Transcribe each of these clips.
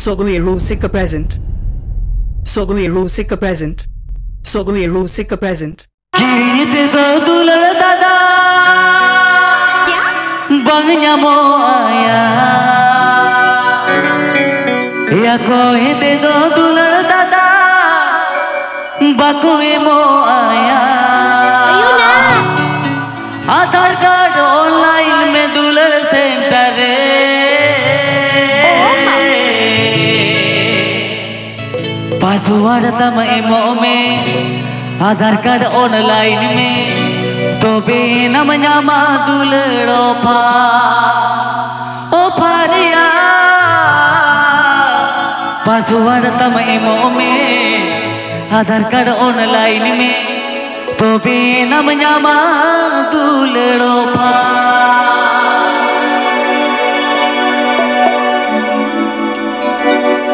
Sogoe Rusika present. Sogoe Rusika present. Sogoe Rusika present. Git to dulal dada bangnya mo aya ya ko hite to dulal dada bakoe mo aya ayo na Aadhaar card online में दुलर centre password तम ammo में आधार card online में तो बेनम न्यामा दुलड़ो पा ओ Faria password तम ammo में आधार card online में तो बेनम न्यामा दुलड़ो पा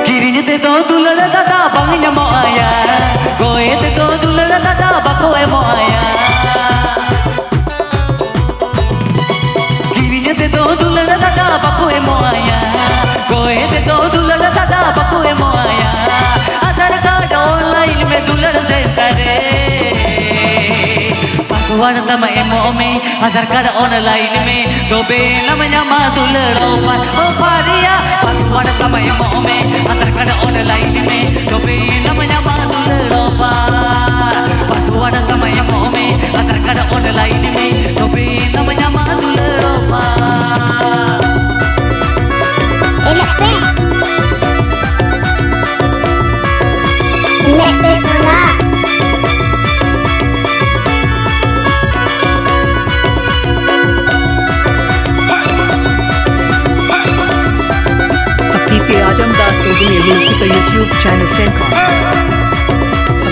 किरिंजते तो दुलड़ दादा बंग मो आया गोएते तो दुलड़ दादा बकोए मो आया किरिंजते तो दुलड़ दादा बकोए मो आया गोएते तो दुलड़ दादा बकोए मो आया आधार कार्ड ऑनलाइन में दुलड़ देता रे पासवर्ड तम एमो में आधार कार्ड ऑनलाइन में तो बेनम न्यामा दुलड़ो पर ओ पारिया पासवर्ड तम एमो में आधार कार्ड ऑनलाइन में तो बेनम न्यामा दुलड़ो पर पासवर्ड तम एमो में आधार कार्ड ऑनलाइन में तो बेनम न्यामा दुलड़ो पर enak pe sana Habibi Ajamdas Sogoe Rusika YouTube channel Sencom.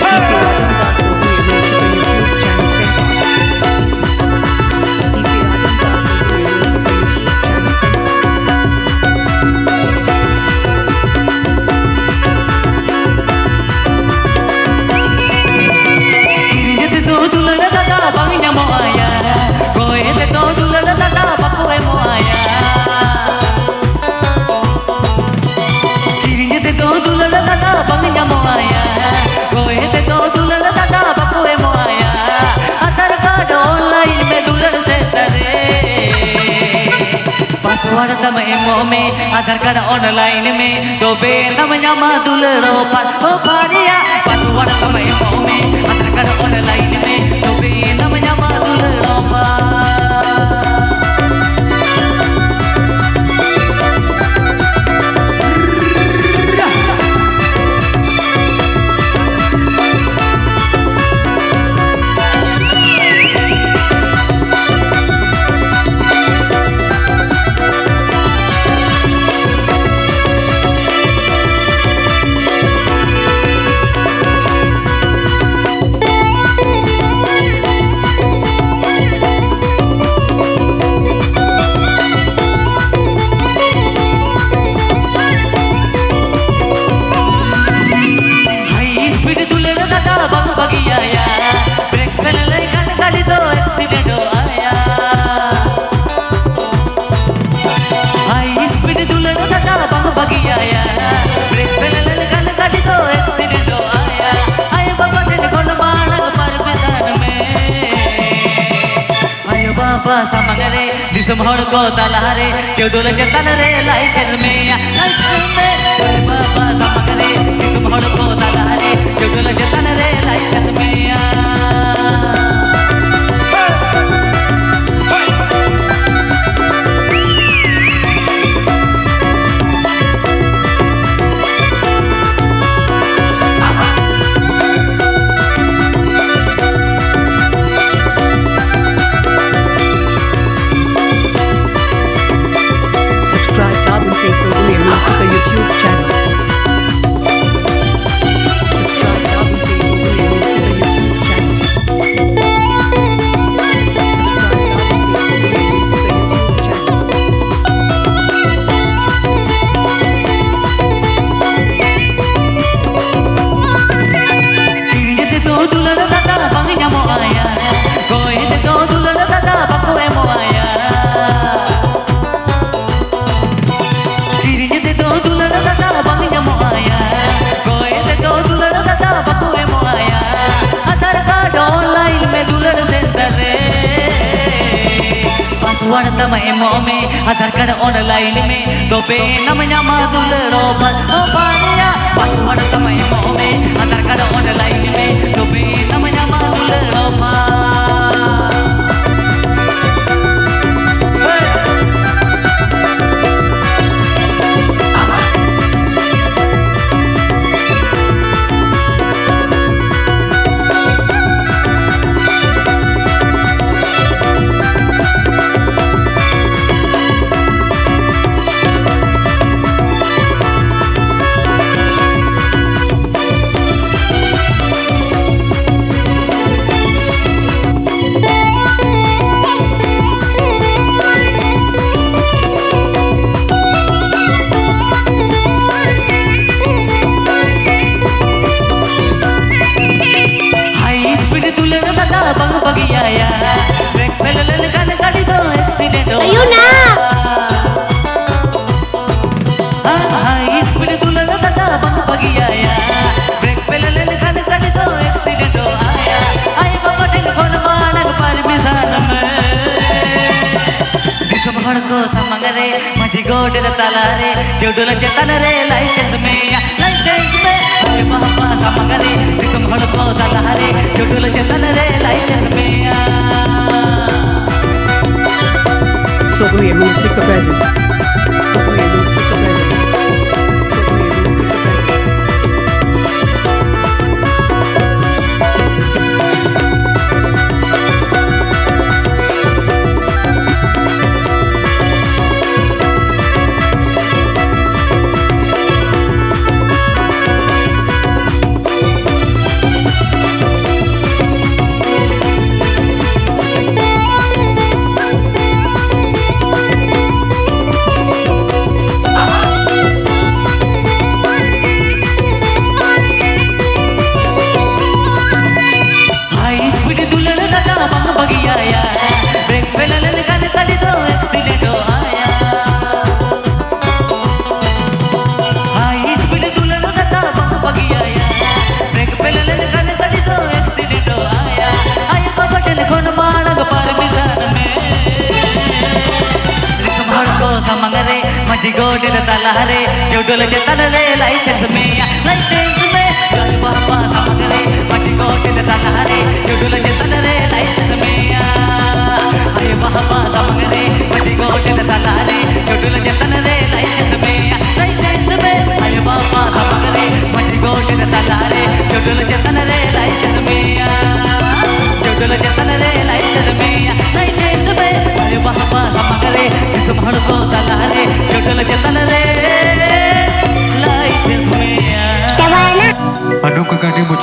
Habibi Ajamdas Sogoe Rusika YouTube channel Sencom. Habibi Ajamdas Sogoe Rusika YouTube channel Sencom. किरिंजते तो दुलड़ दादा बंग मो आया गोएते तो दुलड़ दादा बकोए मो आया किरिंजते तो दुलड़ दादा बंग मो आया गोएते तो दुलड़ दादा बकोए मो आया आधार कार्ड ऑनलाइन में दुलड़ देता रे पासवर्ड तम एमो में आधार कार्ड ऑनलाइन में तो बेनम न्यामा दुलड़ो पर ओ फारिया पासवर्ड तम एमो में आधार कार्ड ऑनलाइन में तो बेनम न्यामा दुलड़ो पर दिसमहर को तलारे क्यों डोल के तन रे लाइटर में बाबा समगरे दिसमहर को तलारे क्यों डोल के तन रे लाइटर में Subscribe to Sogoe Rusika YouTube channel. Password तम एमो में आधार कार्ड ऑनलाइन में तो बे namanya madul robat oh paria password तम एमो में आधार कार्ड ऑनलाइन में तो बे namanya madul robat Ayun na! को समंगरे मजी गोडर तलारे जोडुल जतन रे लाइसेंस में बाबा समंगरे तुम हड़ को तलारे जोडुल जतन रे लाइसेंस में Sobremesa música present. Sobremesa música present. Sobremesa música present. गोडर तलारे जोडुल जतन रे लाइसेंस में बाबा समंगरे मजी गोडर तलारे जोडुल जतन रे लाइसेंस में अरे बाबा समंगरे मजी गोडर तलारे जोडुल जतन रे लाइसेंस में अरे बाबा समंगरे मजी गोडर तलारे जोडुल जतन रे लाइसेंस में जोडुल जतन रे लाइसेंस में अरे बाबा समंगरे तुम हड़ को तलारे जोडुल जतन रे लाइसेंस में Aduh ke gading bocah